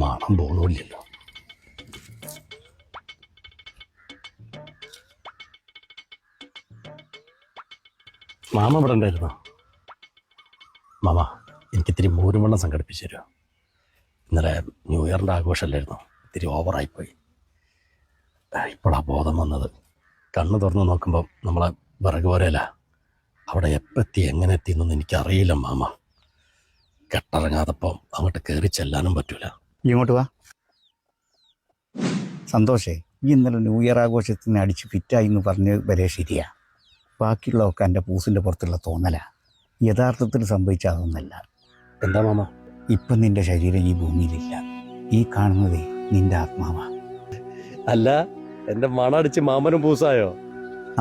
മണം പോണില്ലല്ലോ. മാമ ഇവിടെ ഉണ്ടായിരുന്നോ? മാമ, എനിക്കിത്തിരി മോരുവെള്ളം സംഘടിപ്പിച്ചു തരുമോ? ഇന്നലെ ന്യൂ ഇയറിൻ്റെ ആഘോഷമല്ലായിരുന്നു, ഇത്തിരി ഓവറായിപ്പോയി. ഇപ്പോഴാണ് ബോധം വന്നത്. കണ്ണ് തുറന്ന് നോക്കുമ്പോൾ നമ്മളെ വിറക് പോലെയല്ല, അവിടെ എപ്പെത്തി എങ്ങനെ എത്തിയെന്നൊന്നും എനിക്കറിയില്ല മാമ. കെട്ടിറങ്ങാതപ്പോൾ അങ്ങോട്ട് കയറി ചെല്ലാനും പറ്റൂല. ഇങ്ങോട്ട് വാ. സന്തോഷേ, ഈ ഇന്നലെ ന്യൂ ഇയർ ആഘോഷത്തിന് അടിച്ച് ഫിറ്റായി എന്ന് പറഞ്ഞ് വരെ ശരിയാ. ബാക്കിയുള്ളതൊക്കെ എൻ്റെ പൂസിൻ്റെ പുറത്തുള്ള തോന്നലാ. യഥാർത്ഥത്തിൽ സംഭവിച്ച അതൊന്നല്ല. എന്താ മാമ? ഇപ്പം നിൻ്റെ ശരീരം ഈ ഭൂമിയിലില്ല. ഈ കാണുന്നതേ നിൻ്റെ ആത്മാവാ. അല്ല, എൻ്റെ മണടിച്ച് മാമനും പൂസായോ?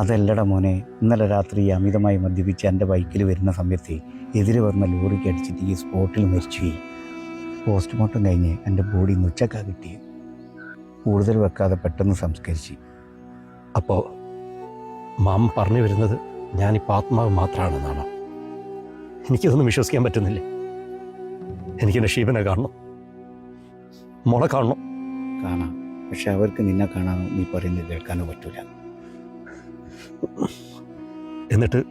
അതല്ലട മോനെ, ഇന്നലെ രാത്രി അമിതമായി മദ്യപിച്ച് എൻ്റെ ബൈക്കിൽ വരുന്ന സമയത്ത് എതിരെ വന്ന ലോറിക്ക് അടിച്ചിട്ട് ഈ സ്പോട്ടിൽ മരിച്ചുപോയി. പോസ്റ്റ്മോർട്ടം കഴിഞ്ഞ് എൻ്റെ ബോഡി ഉച്ചക്കാ കിട്ടി. കൂടുതൽ വെക്കാതെ പെട്ടെന്ന് സംസ്കരിച്ച്. അപ്പോൾ മാമ പറഞ്ഞു വരുന്നത് ഞാനിപ്പോൾ ആത്മാവ് മാത്രമാണെന്നാണോ? എനിക്കിതൊന്നും വിശ്വസിക്കാൻ പറ്റുന്നില്ലേ. എനിക്കെൻ്റെ ഷീബനെ കാണണം, മോളെ കാണണം. കാണാം, പക്ഷെ അവർക്ക് നിന്നെ കാണാനോ നീ പറയുന്നത് കേൾക്കാനോ പറ്റൂല. എന്നിട്ട്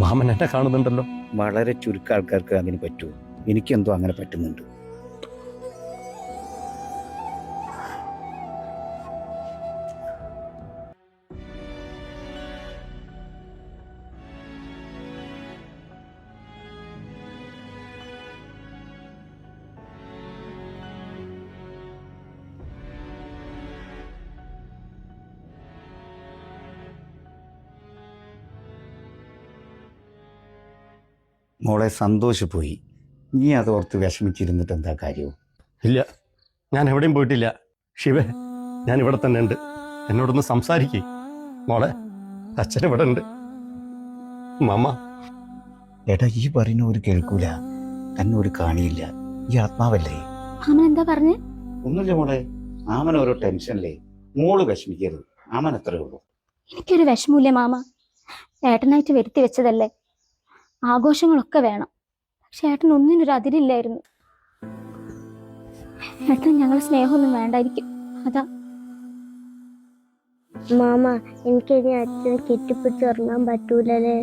മാമൻ എന്നെ കാണുന്നുണ്ടല്ലോ. വളരെ ചുരുക്കം ആൾക്കാർക്ക് അതിന് പറ്റുമോ? എനിക്കെന്തോ അങ്ങനെ പറ്റുന്നുണ്ട്. മോളെ സന്തോഷിപ്പോയി. നീ അതോർത്ത് വിഷമിച്ചിരുന്നിട്ട് എന്താ കാര്യവും? ഇല്ല, ഞാൻ എവിടെയും പോയിട്ടില്ല. ശിവേ, ഞാൻ ഇവിടെ തന്നെ ഉണ്ട്. എന്നോടൊന്ന് സംസാരിക്കേ. മോളെ, അച്ഛൻ ഇവിടെ ഉണ്ട്. മാമ. ഏട്ടാ, ഈ പറയുന്ന ഒരു കേൾക്കൂല, തന്നെ ഒരു കാണിയില്ല. ഈ ആത്മാവല്ലേ. മാമൻ എന്താ പറഞ്ഞേ? ഒന്നുമില്ല മോളെ, മാമൻ ഓരോ ടെൻഷനല്ലേ. മോള് വിഷമിക്കരുത്, മാമൻ എത്രയേ ഉള്ളൂ. എനിക്കൊരു വിഷമമില്ലേ മാമ. ഏട്ടനായിട്ട് വരുത്തി വെച്ചതല്ലേ. ആഘോഷങ്ങളൊക്കെ വേണം, പക്ഷെ ഏട്ടൻ ഒന്നിനൊരു അതിരില്ലായിരുന്നു. ഏട്ടൻ ഞങ്ങൾ സ്നേഹമൊന്നും വേണ്ടായിരിക്കും, അതാ. മാമ, എനിക്കിനി അച്ഛനെ കെട്ടിപ്പിടിച്ച് ഉറങ്ങാൻ പറ്റൂലേ?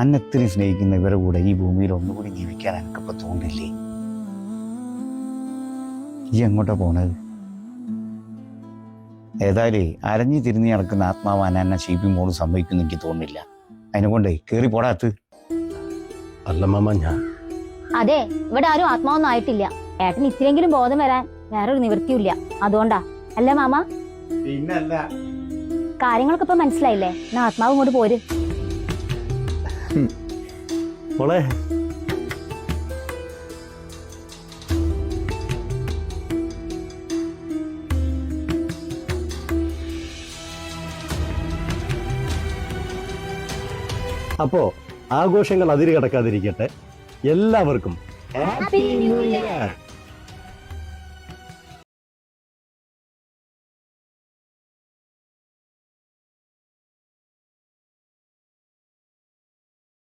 അന്നത്തിരി സ്നേഹിക്കുന്ന ഇവരെ കൂടെ ഈ ഭൂമിയിൽ ഒന്നുകൂടി ജീവിക്കാൻ എനിക്കിപ്പോൾ തോന്നില്ലേ? ഈ എങ്ങോട്ടാ പോണത്? ഏതായാലും അരഞ്ഞു തിരിഞ്ഞ് നടക്കുന്ന ആത്മാവാൻ എന്നെ ഷീപ്പി മോള് സമ്മതിക്കുന്നു എനിക്ക് തോന്നുന്നില്ല. അതിനെക്കൊണ്ട് കയറി പോടാത്ത്. അല്ല മാമ, ഞാൻ അതെ, ഇവിടെ ആരും ആത്മാവൊന്നും ആയിട്ടില്ല. ഏട്ടൻ ഇത്തിരിയെങ്കിലും ബോധം വരാൻ വേറൊരു നിവൃത്തിയില്ല, അതുകൊണ്ടാ. അല്ലേ മാമ? പിന്നല്ല. കാര്യങ്ങളൊക്കെ ഇപ്പൊ മനസ്സിലായില്ലേ? എന്നാ ആത്മാവ് ഇങ്ങോട്ട് പോര്. മോളെ, അപ്പോ ആഘോഷങ്ങൾ അതിര് കടക്കാതിരിക്കട്ടെ. എല്ലാവർക്കും ഹാപ്പി ന്യൂ ഇയർ.